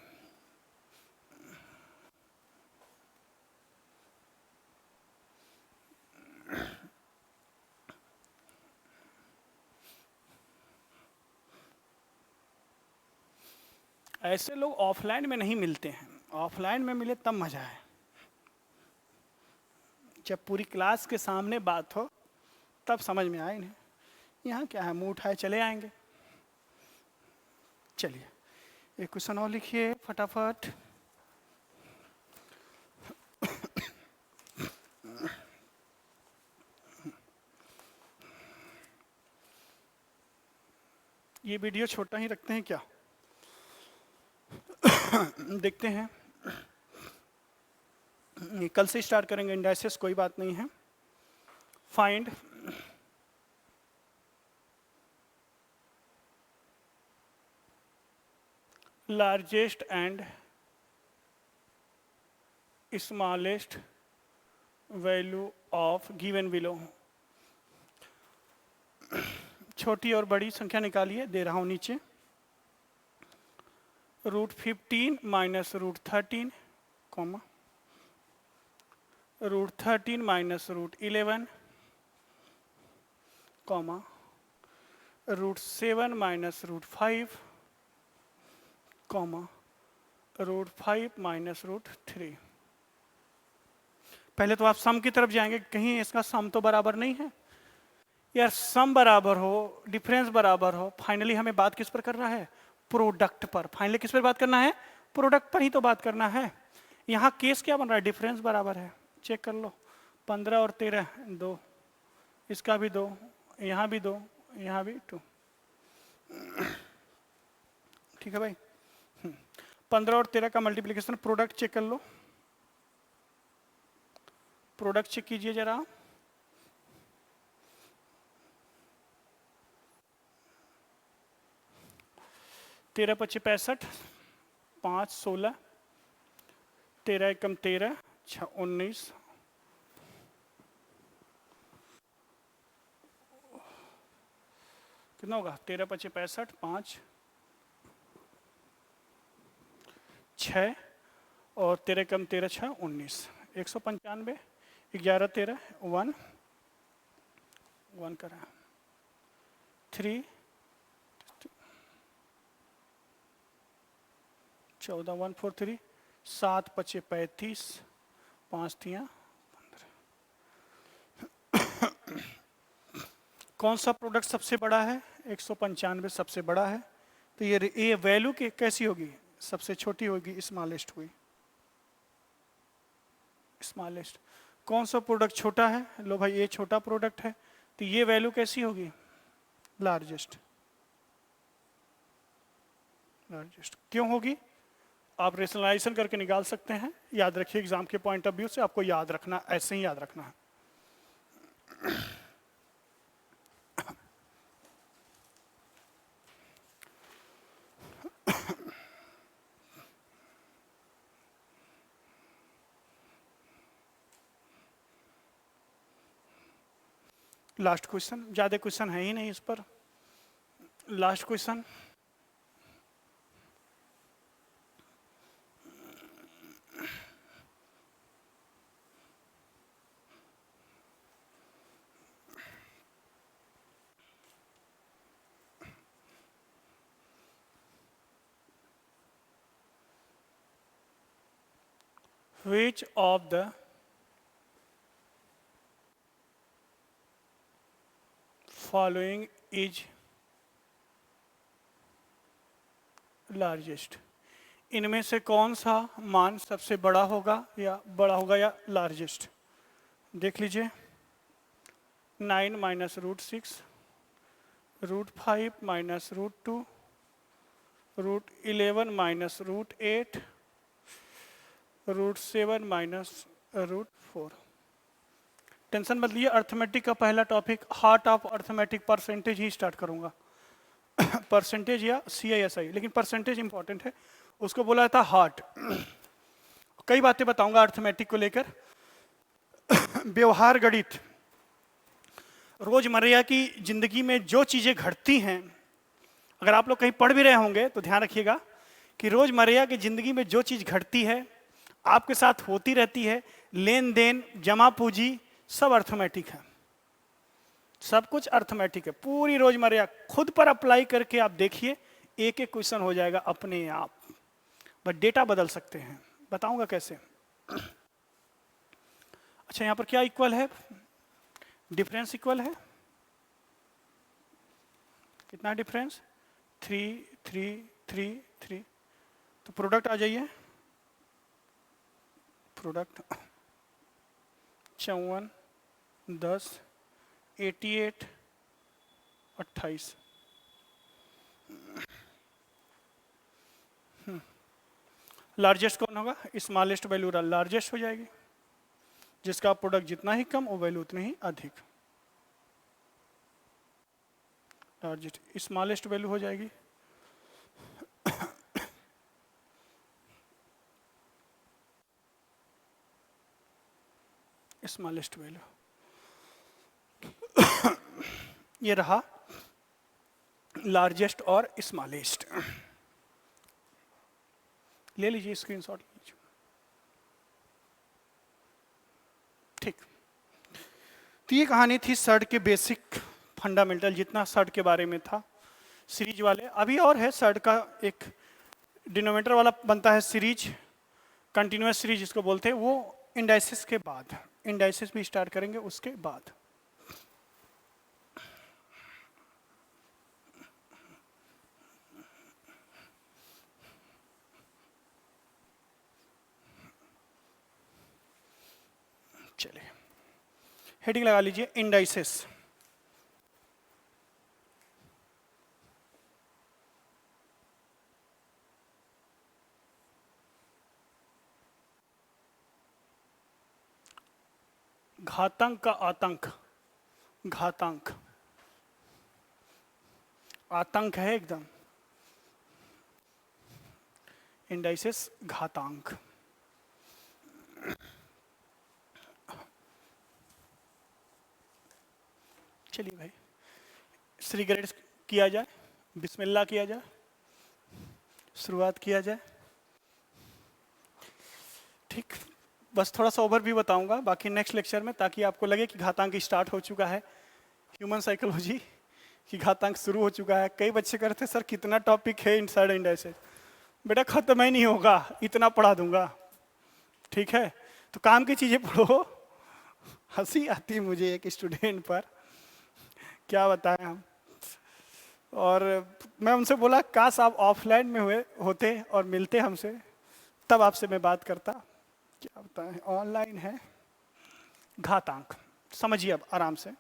ऐसे लोग ऑफलाइन में नहीं मिलते हैं, ऑफलाइन में मिले तब मजा है, जब पूरी क्लास के सामने बात हो तब समझ में आए। नहीं, यहाँ क्या है, मुंह उठाए चले आएंगे। चलिए एक क्वेश्चन और लिखिए फटाफट। ये वीडियो छोटा ही रखते हैं क्या? देखते हैं, कल से स्टार्ट करेंगे इंडाइसेस, कोई बात नहीं है। Find largest and smallest value of given below. छोटी और बड़ी संख्या निकालिए, दे रहा हूं नीचे। √15 minus √13, comma √13 minus √11, comma √7 minus √5, comma √5 minus √3। पहले तो आप सम की तरफ जाएंगे, कहीं इसका सम तो बराबर नहीं है यार। सम बराबर हो, डिफरेंस बराबर हो, फाइनली हमें बात किस पर करना है? प्रोडक्ट पर। फाइनली किस पर बात करना है? प्रोडक्ट पर ही तो बात करना है। यहाँ केस क्या बन रहा है? डिफरेंस बराबर है, चेक कर लो। 15 और 13 2, इसका भी 2, यहाँ भी 2, यहाँ भी 2। ठीक है भाई, 15 और 13 का मल्टीप्लिकेशन, प्रोडक्ट चेक कर लो, प्रोडक्ट चेक कीजिए जरा। तेरह 25 65, 5 16, 13 एकम 13, 6 19, कितना होगा? 13 25 65, 5 6 और 13 कम 13 6 19, 195, 11 13 1 1 करा 3 14 1 4 3, 7 25 35, 5 3 15। कौन सा प्रोडक्ट सबसे बड़ा है? 195 सबसे बड़ा है, तो ये वैल्यू की कैसी होगी? सबसे छोटी होगी, स्मॉलेस्ट हुई, स्मॉलेस्ट। कौन सा प्रोडक्ट छोटा है? लो भाई ये छोटा प्रोडक्ट है, तो ये वैल्यू कैसी होगी? लार्जेस्ट। लार्जेस्ट क्यों होगी? आप रेशनलाइजेशन करके निकाल सकते हैं, याद रखिए एग्जाम के पॉइंट ऑफ व्यू से आपको याद रखना, ऐसे ही याद रखना है। लास्ट क्वेश्चन, ज़्यादा क्वेश्चन है ही नहीं इस पर। Last question, which of the following is largest? इनमें से कौन सा मान सबसे बड़ा होगा या लार्जेस्ट? देख लीजिए, 9 minus root 6, root 5 minus root 2, root 11 minus root 8, root 7 minus root 4। Tension मत लिए, अर्थमेटिक का पहला topic heart of arithmetic percentage ही स्टार्ट करूंगा। परसेंटेज या CISI, लेकिन परसेंटेज इंपॉर्टेंट है, उसको बोला था हार्ट। कई बातें बताऊंगा अर्थमेटिक को लेकर। व्यवहार गणित, रोजमर्रा की जिंदगी में जो चीजें घटती हैं, अगर आप लोग कहीं पढ़ भी रहे होंगे तो ध्यान रखिएगा कि रोजमर्रा की जिंदगी में जो चीज घटती है, आपके साथ होती रहती है, लेन देन, जमा पूंजी, सब अर्थमेटिक है। सब कुछ अर्थमेटिक है। पूरी रोजमर्रा खुद पर अप्लाई करके आप देखिए, एक एक क्वेश्चन हो जाएगा अपने आप। बट डेटा बदल सकते हैं, बताऊंगा कैसे। अच्छा, यहां पर क्या इक्वल है? डिफरेंस इक्वल है। कितना डिफरेंस? 3 3 3 3। तो प्रोडक्ट आ जाइए। प्रोडक्ट 54 10 88 28। लार्जेस्ट कौन होगा? स्मॉलेस्ट वैल्यू लार्जेस्ट हो जाएगी। जिसका प्रोडक्ट जितना ही कम वो वैल्यू उतनी ही अधिक। लार्जेस्ट स्मॉलेस्ट वैल्यू हो जाएगी। स्मॉलेस्ट वैल्यू ये रहा लार्जेस्ट और स्मॉलेस्ट। ले लीजिए स्क्रीनशॉट लीजिए। ठीक, तो ये कहानी थी सर्ड के बेसिक फंडामेंटल, जितना सर्ड के बारे में था सीरीज वाले। अभी और है सर्ड का एक डिनोमिनेटर वाला बनता है सीरीज, कंटिन्यूअस सीरीज जिसको बोलते हैं, वो इंडाइसिस के बाद, इंडाइसिस भी स्टार्ट करेंगे उसके बाद। चलिए हेडिंग लगा लीजिए, इंडाइसिस। घातांक का आतंक, घातांक आतंक है एकदम। इंडाइसिस घातांक। चलिए भाई, श्री गणेश किया जाए, बिस्मिल्लाह किया जाए, शुरुआत किया जाए। ठीक, बस थोड़ा सा ओवर भी बताऊंगा बाकी नेक्स्ट लेक्चर में, ताकि आपको लगे कि घातांक स्टार्ट हो चुका है। ह्यूमन साइकोलॉजी कि घातांक शुरू हो चुका है। कई बच्चे कहते सर कितना टॉपिक है इनसाइड इंडाइसिस। बेटा खत्म ही नहीं होगा, इतना पढ़ा दूंगा। ठीक है, तो काम की चीजें पढ़ो। हंसी आती मुझे एक स्टूडेंट पर, क्या बताएं हम। और मैं उनसे बोला काश आप ऑफलाइन में हुए होते और मिलते हमसे, तब आपसे मैं बात करता। क्या बताएं, ऑनलाइन है। घातांक समझिए अब आराम से।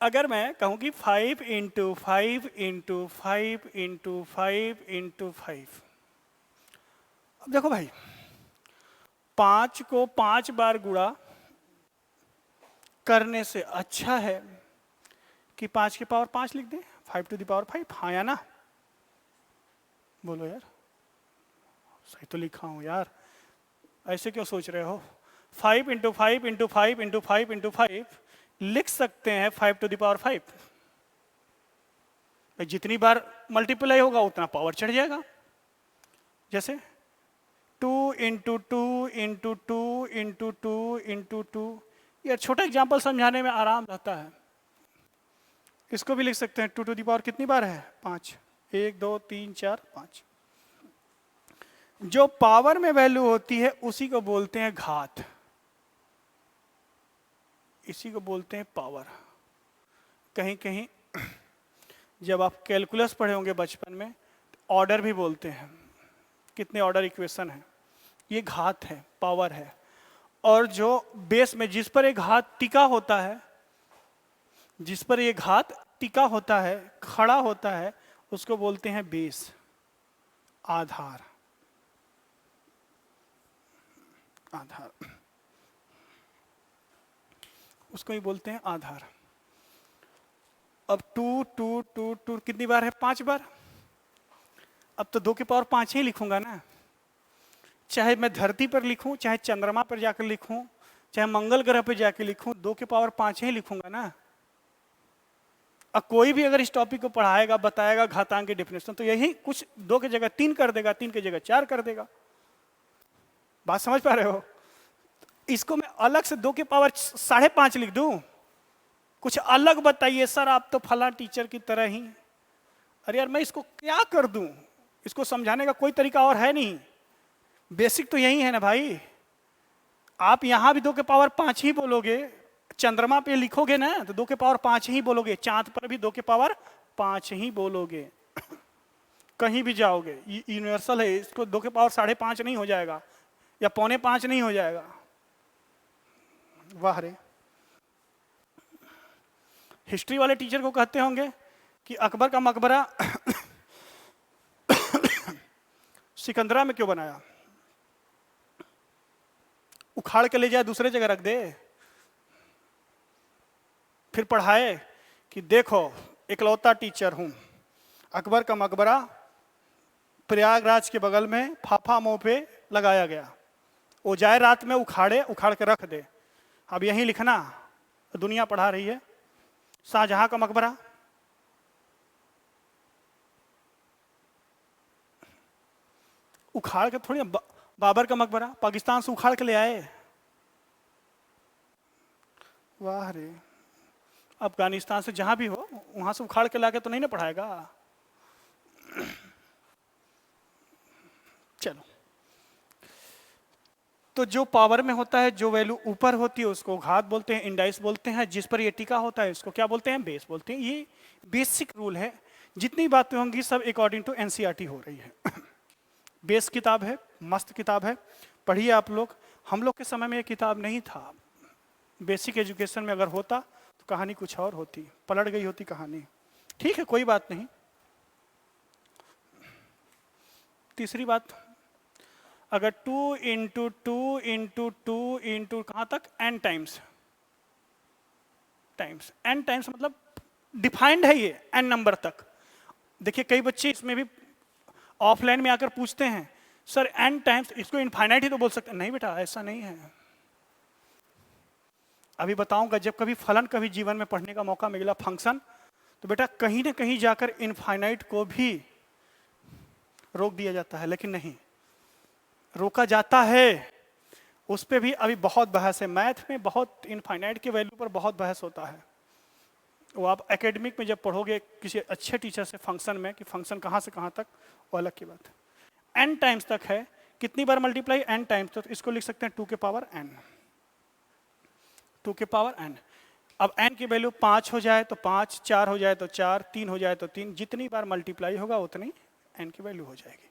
अगर मैं कहूं कि 5 इंटू 5 इंटू 5 इंटू 5 इंटू 5, अब देखो भाई, 5 को 5 बार गुणा करने से अच्छा है कि 5 की पावर 5 लिख दें, 5 टू द पावर 5। हाँ या ना? बोलो यार, सही तो लिखा हूं यार, ऐसे क्यों सोच रहे हो? 5 इंटू 5 इंटू 5 इंटू 5 इंटू 5 लिख सकते हैं 5 टू द पावर 5। जितनी बार मल्टीप्लाई होगा उतना पावर चढ़ जाएगा। जैसे 2 इंटू 2 इंटू 2 इंटू 2 इंटू 2। ये छोटा एग्जाम्पल समझाने में आराम रहता है। इसको भी लिख सकते हैं 2 टू द पावर कितनी बार है? 5। 1 2 3 4 5। जो पावर में वैल्यू होती है उसी को बोलते हैं घात, इसी को बोलते हैं पावर। कहीं कहीं जब आप कैलकुलस पढ़े होंगे बचपन में, ऑर्डर भी बोलते हैं। कितने ऑर्डर इक्वेशन है, ये घात है, पावर है। और जो बेस में जिस पर एक घात टिका होता है, जिस पर ये घात टिका होता है, खड़ा होता है, उसको बोलते हैं बेस, आधार। आधार उसको ही बोलते हैं आधार। अब 2 2 2 2 कितनी बार है? 5 बार। अब तो 2 के पावर 5 ही लिखूंगा ना, चाहे मैं धरती पर लिखूं, चाहे चंद्रमा पर जाकर लिखूं, चाहे मंगल ग्रह पर जाकर लिखूं, 2 के पावर 5 ही लिखूंगा ना। अब कोई भी अगर इस टॉपिक को पढ़ाएगा, बताएगा घातांक की डेफिनेशन, तो यही कुछ 2 की जगह 3 कर देगा, 3 की जगह 4 कर देगा। बात समझ पा रहे हो? इसको मैं अलग से 2 के पावर 5.5 लिख दूं, कुछ अलग बताइए सर, आप तो फला टीचर की तरह ही। अरे यार, मैं इसको क्या कर दूं? इसको समझाने का कोई तरीका और है नहीं। बेसिक तो यही है ना भाई। आप यहां भी 2 के पावर 5 ही बोलोगे, चंद्रमा पे लिखोगे ना तो 2 के पावर 5 ही बोलोगे, चांद पर भी 2 के पावर 5 ही बोलोगे। कहीं भी जाओगे, यूनिवर्सल है, इसको 2 के पावर 5.5 नहीं हो जाएगा, या 4.25 नहीं हो जाएगा। वाह रे। हिस्ट्री वाले टीचर को कहते होंगे कि अकबर का मकबरा सिकंदरा में क्यों बनाया? उखाड़ के ले जाए दूसरे जगह रख दे। फिर पढ़ाए कि देखो इकलौता टीचर हूं, अकबर का मकबरा प्रयागराज के बगल में फाफा मोह पे लगाया गया, वो जाए रात में उखाड़े, उखाड़ के रख दे। अब यही लिखना, दुनिया पढ़ा रही है। शाहजहां का मकबरा, उखाड़ के थोड़ी, बाबर का मकबरा पाकिस्तान से उखाड़ के ले आए। वाह रे। अफगानिस्तान से जहां भी हो वहां से उखाड़ के लाके तो नहीं ना पढ़ाएगा। चलो, तो जो पावर में होता है, जो वैल्यू ऊपर होती है उसको घात बोलते हैं, इंडाइस बोलते हैं। जिस पर ये टिका होता है उसको क्या बोलते हैं? बेस बोलते हैं। ये बेसिक रूल है। जितनी बातें होंगी सब अकॉर्डिंग टू एनसीईआरटी हो रही है। बेस किताब है, मस्त किताब है, पढ़िए आप लोग। हम लोग के समय में ये किताब नहीं था। बेसिक एजुकेशन में अगर होता तो कहानी कुछ और होती, पलट गई होती कहानी। ठीक है, कोई बात नहीं। तीसरी बात, अगर 2 इंटू 2 इंटू 2 इंटू कहाँ तक? n times. n टाइम्स मतलब डिफाइंड है ये n नंबर तक। देखिए कई बच्चे इसमें भी ऑफलाइन में आकर पूछते हैं, सर n टाइम्स, इसको इनफाइनाइट ही तो बोल सकते हैं। नहीं बेटा, ऐसा नहीं है। अभी बताऊंगा, जब कभी फलन कभी जीवन में पढ़ने का मौका मिला फंक्शन, तो बेटा कहीं ना कहीं जाकर इनफाइनाइट को भी रोक दिया जाता है, लेकिन नहीं रोका जाता है। उस पर भी अभी बहुत बहस है। मैथ में बहुत इनफाइनाइट के वैल्यू पर बहुत बहस होता है। वो आप एकेडमिक में जब पढ़ोगे किसी अच्छे टीचर से फंक्शन में, कि फंक्शन कहाँ से कहाँ तक, वो अलग की बात है। n टाइम्स तक है, कितनी बार मल्टीप्लाई? n टाइम्स तक। इसको लिख सकते हैं 2 के पावर n, 2 के पावर n। अब n की वैल्यू 5 हो जाए तो 5, 4 हो जाए तो 4, 3 हो जाए तो 3, जितनी बार मल्टीप्लाई होगा उतनी n की वैल्यू हो जाएगी।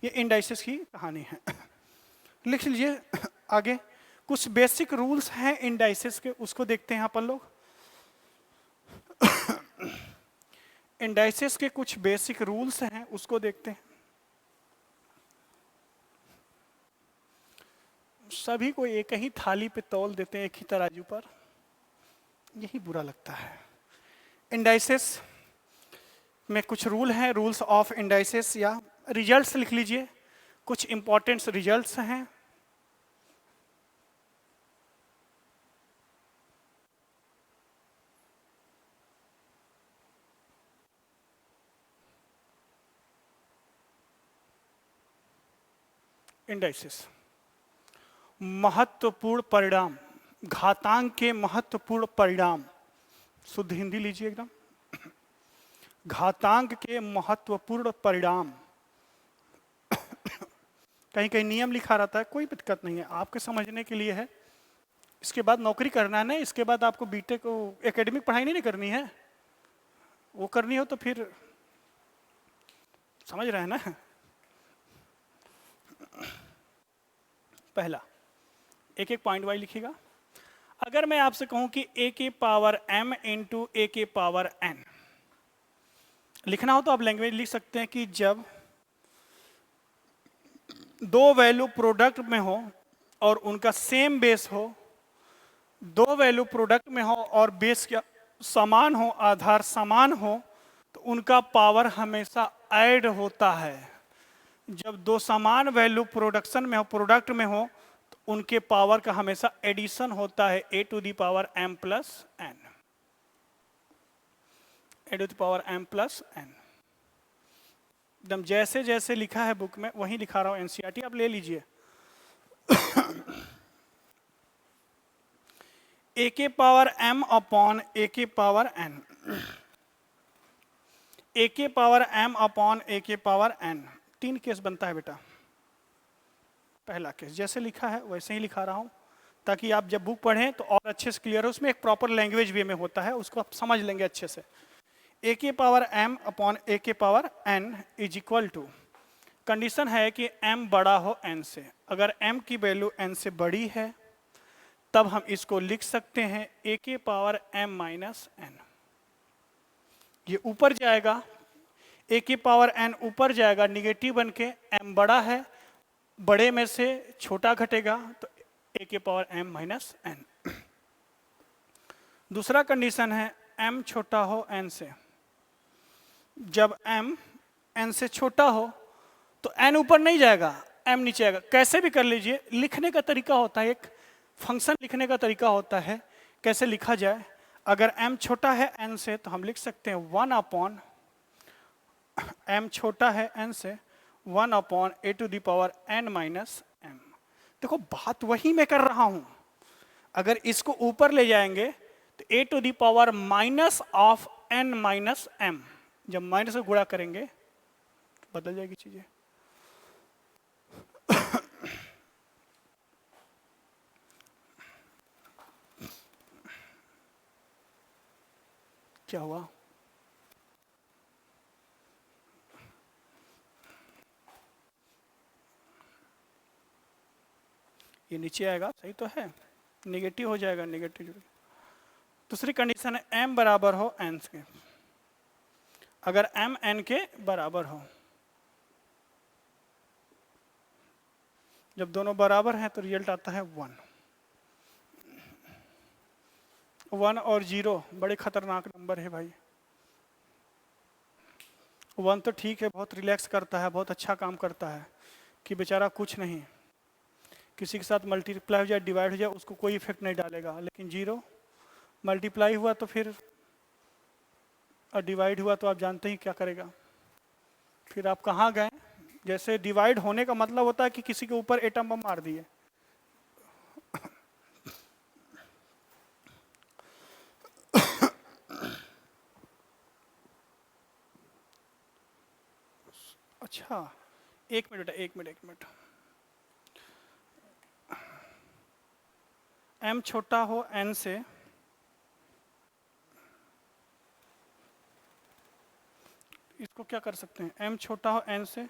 ये इंडाइसिस की कहानी है। लिख लीजिए आगे। कुछ बेसिक रूल्स हैं इंडाइसिस के, उसको देखते हैं अपन लोग। इंडाइसिस के कुछ बेसिक रूल्स हैं, उसको देखते हैं। सभी को एक ही थाली पे तौल देते हैं, एक ही तराजू पर, यही बुरा लगता है। इंडाइसिस में कुछ रूल हैं, रूल्स ऑफ इंडाइसिस, या रिजल्ट्स लिख लीजिए। कुछ इंपॉर्टेंट रिजल्ट्स हैं। इंडाइसिस। महत्वपूर्ण परिणाम, घातांक के महत्वपूर्ण परिणाम, शुद्ध हिंदी लीजिए एकदम। घातांक के महत्वपूर्ण परिणाम। कहीं कहीं नियम लिखा रहता है, कोई दिक्कत नहीं है, आपके समझने के लिए है। इसके बाद नौकरी करना है ना, इसके बाद आपको बीटेक को एकेडमिक पढ़ाई नहीं करनी है, वो करनी हो तो फिर समझ रहे हैं ना। पहला, एक एक पॉइंट वाइज लिखिएगा। अगर मैं आपसे कहूं कि a के पावर m इंटू ए के पावर n लिखना हो तो आप लैंग्वेज लिख सकते हैं कि जब दो वैल्यू प्रोडक्ट में हो और उनका सेम बेस हो, दो वैल्यू प्रोडक्ट में हो और बेस क्या समान हो, आधार समान हो, तो उनका पावर हमेशा ऐड होता है। जब दो समान वैल्यू प्रोडक्शन में हो, प्रोडक्ट में हो, तो उनके पावर का हमेशा एडिशन होता है, a to the power m plus n, a to the power m plus n। एकदम जैसे जैसे लिखा है बुक में वही लिखा रहा हूं, एनसीईआरटी आप ले लीजिए। a के पावर m अपॉन a के पावर n, a के पावर m अपॉन a के पावर n, तीन केस बनता है बेटा। पहला केस जैसे लिखा है वैसे ही लिखा रहा हूं, ताकि आप जब बुक पढ़ें तो और अच्छे से क्लियर हो। उसमें एक प्रॉपर लैंग्वेज वे में होता है, उसको आप समझ लेंगे अच्छे से। a के पावर m अपॉन a के power n is equal to, condition है कि m बड़ा हो n से। अगर m की वैल्यू n से बड़ी है तब हम इसको लिख सकते हैं a के पावर m माइनस n। ये ऊपर जाएगा, a के पावर n ऊपर जाएगा निगेटिव बन के, m बड़ा है, बड़े में से छोटा घटेगा तो a के पावर m माइनस n। दूसरा कंडीशन है m छोटा हो n से। जब m n से छोटा हो तो n ऊपर नहीं जाएगा, m नीचे आएगा। कैसे भी कर लीजिए, लिखने का तरीका होता है, एक फंक्शन लिखने का तरीका होता है कैसे लिखा जाए। अगर m छोटा है n से तो हम लिख सकते हैं 1 अपॉन, m छोटा है n से 1 upon a to the power n minus m। देखो बात वही मैं कर रहा हूं, अगर इसको ऊपर ले जाएंगे तो a to the power minus of n minus m, जब माइनस से गुणा करेंगे तो बदल जाएगी चीजें। क्या हुआ? ये नीचे आएगा, सही तो है, नेगेटिव हो जाएगा, नेगेटिव। दूसरी कंडीशन है m बराबर हो n के। अगर m n के बराबर हो, जब दोनों बराबर हैं तो रिजल्ट आता है 1। 1 और 0 बड़े खतरनाक नंबर है भाई। 1 तो ठीक है, बहुत रिलैक्स करता है, बहुत अच्छा काम करता है कि बेचारा कुछ नहीं, किसी के साथ मल्टीप्लाई हो जाए डिवाइड हो जाए उसको कोई इफेक्ट नहीं डालेगा। लेकिन 0 मल्टीप्लाई हुआ तो फिर, और डिवाइड हुआ तो आप जानते ही क्या करेगा, फिर आप कहाँ गए। जैसे डिवाइड होने का मतलब होता है कि किसी के ऊपर एटम बम मार दिए। अच्छा एक मिनट, m छोटा हो n से, इसको क्या कर सकते हैं, m छोटा हो n से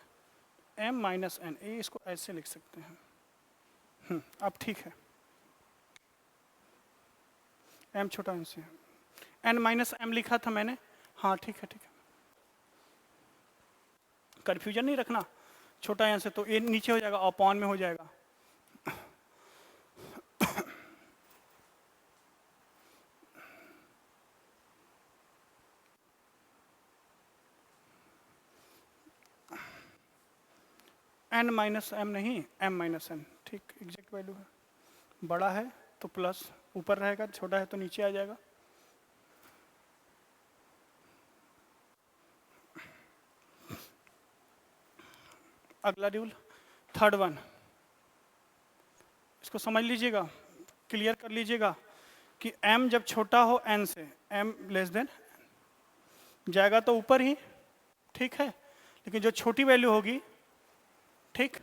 m माइनस n, इसको ऐसे लिख सकते हैं। अब ठीक है, m छोटा n से, n माइनस m लिखा था मैंने, हाँ ठीक है, कंफ्यूजन नहीं रखना। छोटा n से तो ये नीचे हो जाएगा, अपॉन में हो जाएगा। n माइनस m नहीं, m माइनस n, ठीक एग्जैक्ट वैल्यू है। बड़ा है तो प्लस ऊपर रहेगा, छोटा है तो नीचे आ जाएगा। अगला रूल, थर्ड वन, इसको समझ लीजिएगा, क्लियर कर लीजिएगा कि m जब छोटा हो n से, m लेस देन जाएगा तो ऊपर ही, ठीक है, लेकिन जो छोटी वैल्यू होगी, ठीक,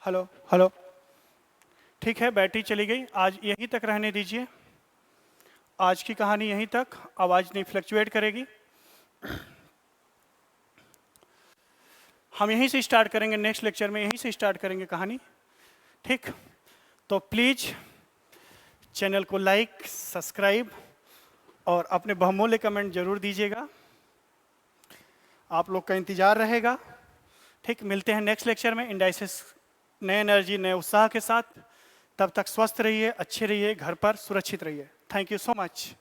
हेलो हेलो, ठीक है, बैटरी चली गई, आज यहीं तक रहने दीजिए। आज की कहानी यहीं तक, आवाज़ नहीं फ्लक्चुएट करेगी। हम यहीं से स्टार्ट करेंगे, नेक्स्ट लेक्चर में यहीं से स्टार्ट करेंगे कहानी, ठीक। तो प्लीज़ चैनल को लाइक, सब्सक्राइब और अपने बहुमूल्य कमेंट जरूर दीजिएगा, आप लोग का इंतजार रहेगा, ठीक। मिलते हैं नेक्स्ट लेक्चर में इंडाइसिस नए एनर्जी, नए उत्साह के साथ। तब तक स्वस्थ रहिए, अच्छे रहिए, घर पर सुरक्षित रहिए। Thank you so much.